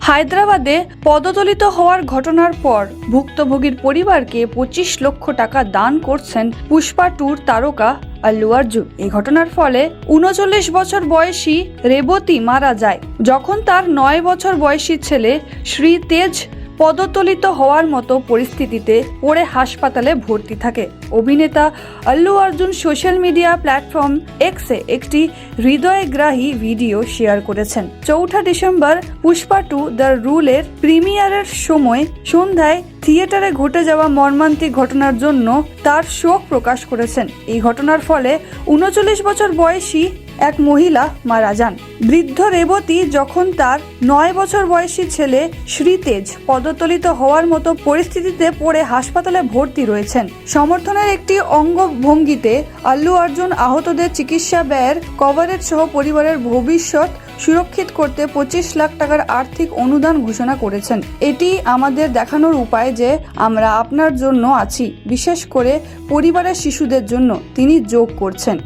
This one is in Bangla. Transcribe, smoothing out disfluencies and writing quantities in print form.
হায়দ্রাবাদে পদদলিত হওয়ার ঘটনার পর ভুক্তভোগীর পরিবারকে 25 লক্ষ টাকা দান করছেন পুষ্পা টুর তারকা আল্লু অর্জুন। এই ঘটনার ফলে 39 বছর বয়সী রেবতী মারা যায় যখন তার 9 বছর বয়সী ছেলে শ্রীতেজ পদতলিত হওয়ার মতো পরিস্থিতিতে পড়ে হাসপাতালে ভর্তি থাকে। অভিনেতা Allu Arjun social media platform এক্সে একটি হৃদয়গ্রাহী ভিডিও শেয়ার করেছেন। 4 ডিসেম্বর পুষ্পা টু দ্য রুলের প্রিমিয়ারের সময় সন্ধ্যায় থিয়েটারে ঘটে যাওয়া মর্মান্তিক ঘটনার জন্য তার শোক প্রকাশ করেছেন। এই ঘটনার ফলে 39 বছর বয়সী এক মহিলা মারা যান। বৃদ্ধ রেবতী যখন তার 9 বছর বয়সী ছেলে শ্রীতেজ পদতলিত হওয়ার মতো পরিস্থিতিতে পড়ে হাসপাতালে ভর্তি রয়েছেন। সমর্থনের একটি অঙ্গভঙ্গিতে আল্লু অর্জুন আহতদের চিকিৎসা ব্যয়ের কভারেজ সহ পরিবারের ভবিষ্যৎ সুরক্ষিত করতে 25 লাখ টাকার আর্থিক অনুদান ঘোষণা করেছেন। এটি আমাদের দেখানোর উপায় যে আমরা আপনার জন্য আছি, বিশেষ করে পরিবারের শিশুদের জন্য, তিনি যোগ করছেন।